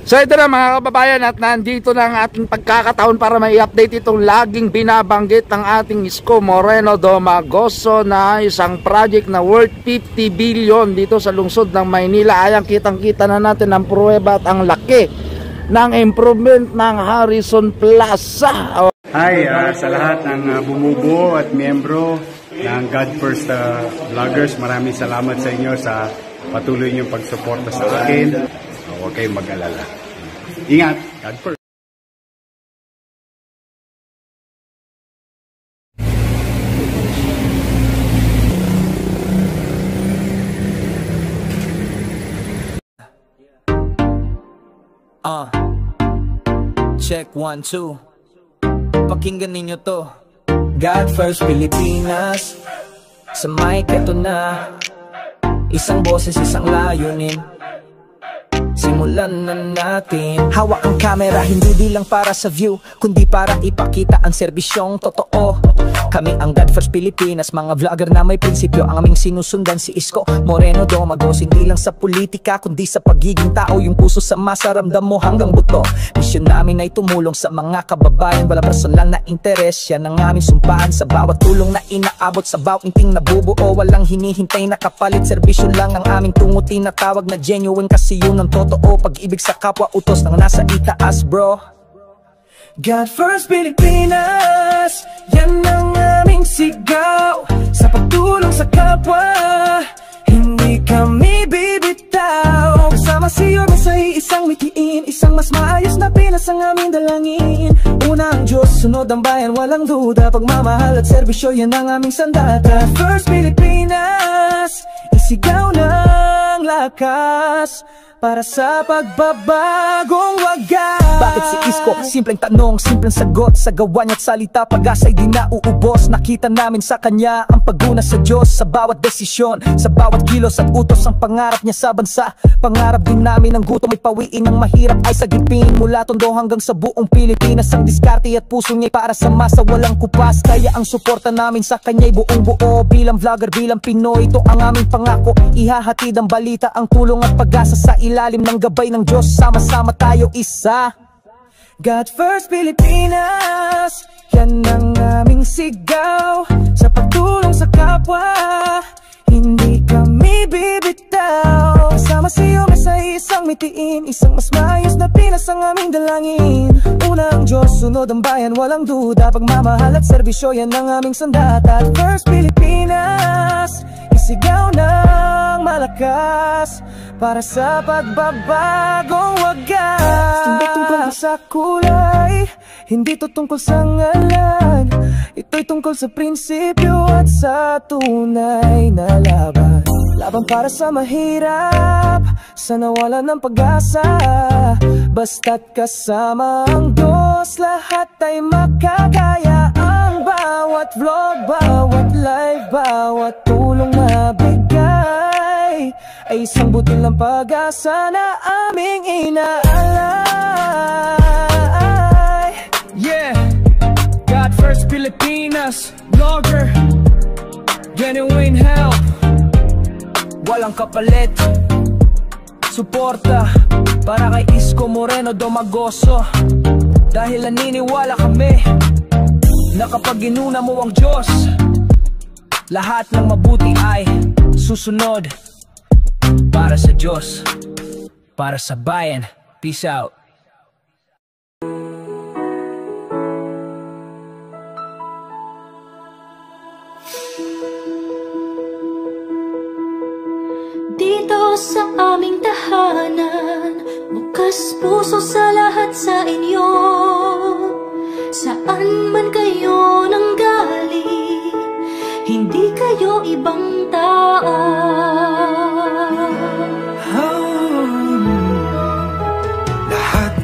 So ito na mga kababayan, at nandito na ang ating pagkakataon para may update itong laging binabanggit ng ating Isko Moreno Domagoso na isang project na worth 50 billion dito sa lungsod ng Maynila. Ayang kitang-kita na natin ang pruweba at ang laki ng improvement ng Harrison Plaza. Hi sa lahat ng bumubuo at miyembro ng God First Vloggers. Maraming salamat sa inyo sa patuloy niyong pagsuporta sa akin. Huwag kayong mag-alala. Ingat, God first. Check 1, 2. Pakinggan ninyo to. God First Pilipinas. Sa mic ito na. Isang boses, isang layunin. Simulan na natin. Hawak ang camera, hindi di lang para sa view, kundi para ipakita ang serbisyong totoo. Kami ang God First Pilipinas, mga vlogger na may prinsipyo. Ang aming sinusundan si Isko Moreno Domagos. Hindi lang sa politika, kundi sa pagiging tao. Yung puso sa masa, ramdam mo hanggang buto. Misyon namin ay tumulong sa mga kababayan. Wala personal na interes, yan ang aming sumpaan. Sa bawat tulong na inaabot, sa bawat inting nabubuo, walang hinihintay na kapalit. Serbisyo lang ang aming tungutin na tawag na genuine, kasi yun ang totoo. Pag-ibig sa kapwa, utos ng nasa itaas, bro. God First Pilipinas, yan ang aming sigaw. Sa pagtulong sa kapwa, hindi kami bibitaw. Kasama si Yorme sa isang mitiin, isang mas maayos na Pinas ang aming dalangin. Una ang Diyos, sunod ang bayan, walang duda. Pagmamahal at serbisyo, yan ang aming sandata. God First Pilipinas, isigaw ng lakas para sa pagbabagong wagas. Bakit si Isko? Simpleng tanong, simpleng sagot. Sa gawa niya't salita, pag-asa'y di nauubos. Nakita namin sa kanya ang paguna sa Diyos. Sa bawat desisyon, sa bawat kilos at utos, ang pangarap niya sa bansa. Pangarap din namin ang gutom ay pawiin, ang mahirap ay sagipin. Mula Tondo hanggang sa buong Pilipinas, ang diskarte at puso niya para sa masa, walang kupas. Kaya ang suporta namin sa kanya'y buong buo. Bilang vlogger, bilang Pinoy, ito ang aming pangako. Ihahatid ang balita, ang tulong at pag-asa sa ilalim ng gabay ng Diyos. Sama-sama tayo isa. God First Pilipinas, yan ang aming sigaw. Sa pagtulong sa kapwa, hindi kami bibitaw. Kasama si Yorme sa isang mitiin, isang mas maayos na Pinas ang aming dalangin. Una ang Diyos, sunod ang bayan, walang duda. Pagmamahal at serbisyo, yan ang aming sandata. At First Pilipinas, isigaw ng malakas para sa pagbabagong wagas. Tungkol sa kulay, hindi to tungkol sa ngalan. Ito'y tungkol sa prinsipyo at sa tunay na laban. Laban para sa mahirap, sa nawalan ng pag-asa. Basta't kasama ang Diyos, lahat ay makakaya. Ang bawat vlog, bawat live, bawat tulong na bigay ay isang butil ng pag-asa na aming inaalay. Yeah, God First Pilipinas, vlogger, genuine help, walang kapalit. Suporta para kay Isko Moreno Domagoso. Dahil naniniwala kami na kapag ginuna mo ang Diyos, lahat ng mabuti ay susunod. Para sa Diyos, para sa bayan. Peace out. Dito sa aming tahanan, bukas puso sa lahat sa inyo. Saan man kayo nanggaling, hindi kayo ibang tao. Lahat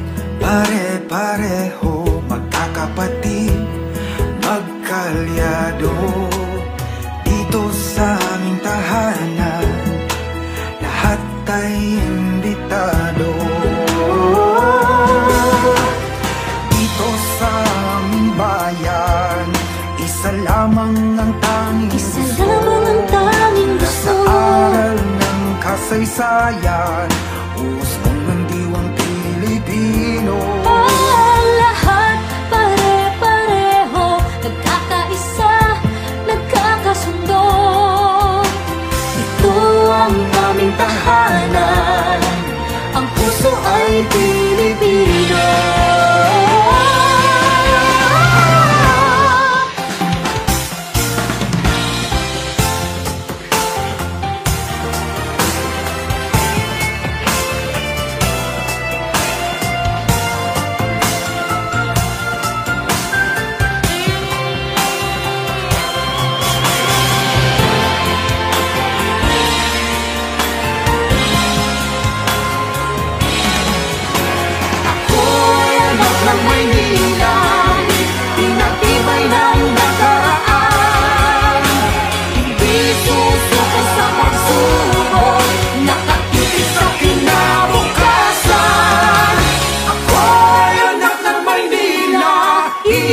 pare-pareho, magkakapatid, magkalyado. Dito sa aming tahanan, lahat ay imbitado. Dito sa aming bayan, isa lamang ang tanging gusto. Isa lamang ang tanging gusto. Sa aral ng kasaysayan, usbong ng diwang Pilipino. puso ay Pilipino.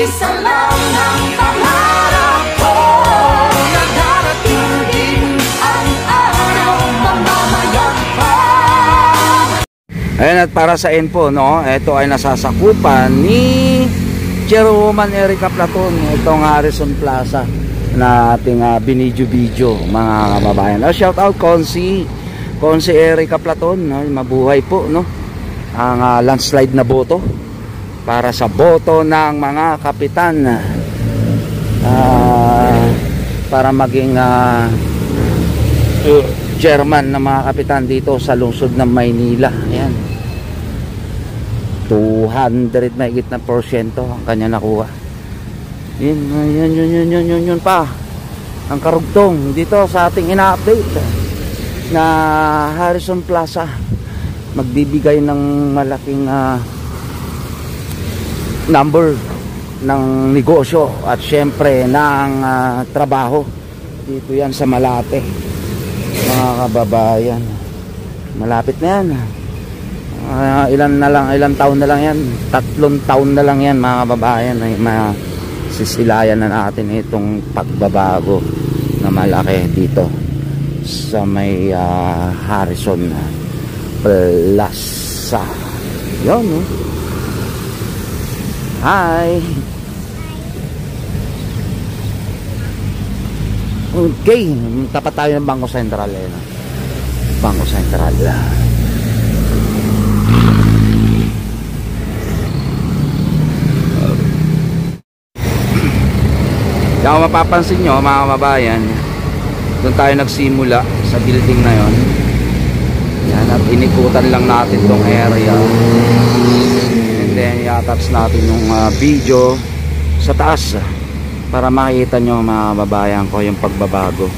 Isa lang ang pangarap ko, na darating din ang araw mamamayan pa. Ayan, at para sa info, no, ito ay nasasakupan ni Chairwoman Erica Platon, itong Harrison Plaza na ating binidyo-video, mga kababayan. Shout out Konsi Erica Platon, no? Mabuhay po, no, ang landslide na boto para sa boto ng mga kapitan, para maging chairman ng mga kapitan dito sa lungsod ng Maynila. Ayan, 200 mahigit na porsyento ang kanya nakuha. Yun pa ang karugtong dito sa ating ina-update na Harrison Plaza magbibigay ng malaking number ng negosyo at syempre ng trabaho dito yan sa Malate, mga kababayan. Malapit na yan, ilang taon na lang yan, 3 taon na lang yan, mga kababayan, ay masisilayan na natin itong pagbabago na malaki dito sa may Harrison Plaza. Yun, no? Hi. Okay, tapat tayo ng Bangko Sentral, no? Bangko Sentral. Kung mapapansin nyo, mga kababayan, doon tayo nagsimula sa building na yon. Yan, at inikutan lang natin tong area. And then i-attach natin yung video sa taas para makita nyo, mga kababayan ko, yung pagbabago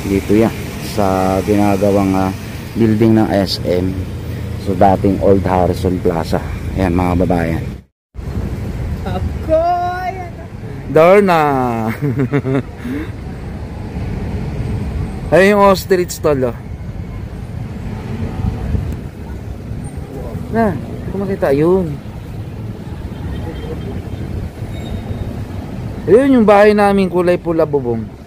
dito yan sa ginagawang building ng SM, so dating Old Harrison Plaza. Ayan, mga kababayan, Darna. Ayun yung ostrich stall, oh. Na, hindi ko makita. Ayun. Ayun yung bahay namin, kulay pula bubong.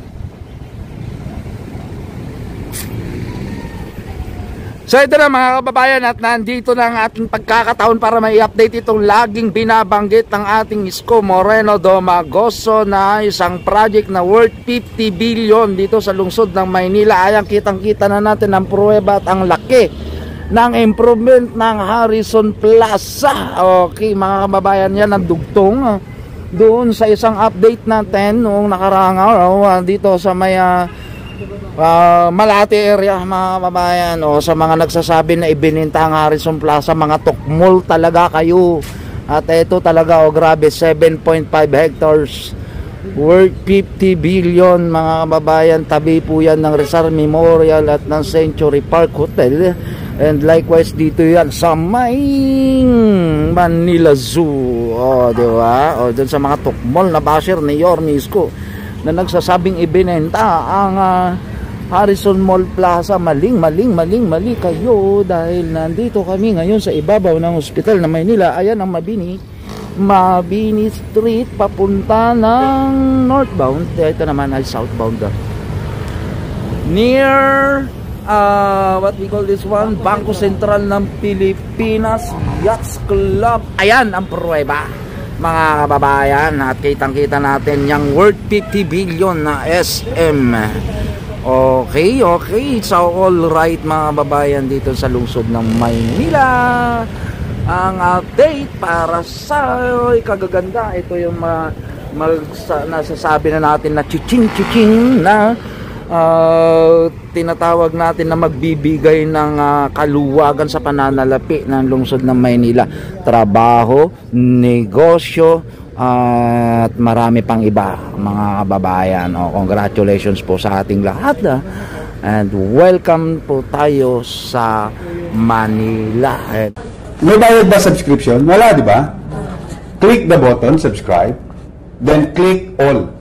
So ito na, mga kababayan, at nandito na ang ating pagkakataon para mai-update itong laging binabanggit ng ating Isko Moreno Domagoso na isang project na worth 50 billion dito sa lungsod ng Maynila. Ayan, kitang-kita na natin ang pruweba at ang laki ng improvement ng Harrison Plaza. Okay, mga kababayan, yan ang dugtong doon sa isang update natin noong nakaraang araw dito sa may Malate area, mga kababayan, o sa mga nagsasabi na ibininta ang Harrison Plaza, mga tukmol talaga kayo. At ito talaga, grabe, 7.5 hectares worth 50 billion, mga kababayan. Tabi po yan ng Rizal Memorial at ng Century Park Hotel, and likewise dito yan sa may Manila Zoo, diba? Dun sa mga tukmol na basher ni Yorme Isko na nagsasabing ibinenta ang Harrison Mall Plaza. Mali kayo, dahil nandito kami ngayon sa ibabaw ng ospital na Maynila. Ayan ang Mabini Street papunta ng northbound. Ito naman ay southbound, near what we call this one, Bangko Sentral ng Pilipinas Yachts Club. Ayan ang pruweba, mga kababayan, at kitang-kita natin yung worth 50 billion na SM Okay. So all right mga babayan dito sa lungsod ng Maynila. Ang update para sa kagaganda. Ito yung nasasabi na natin na chiching na tinatawag natin na magbibigay ng kaluwagan sa pananalapi ng lungsod ng Maynila. Trabaho, negosyo, at marami pang iba mga kababayan. Congratulations po sa ating lahat and welcome po tayo sa Manila. May bayad ba subscription? Wala, di ba? Click the button, subscribe, then click all.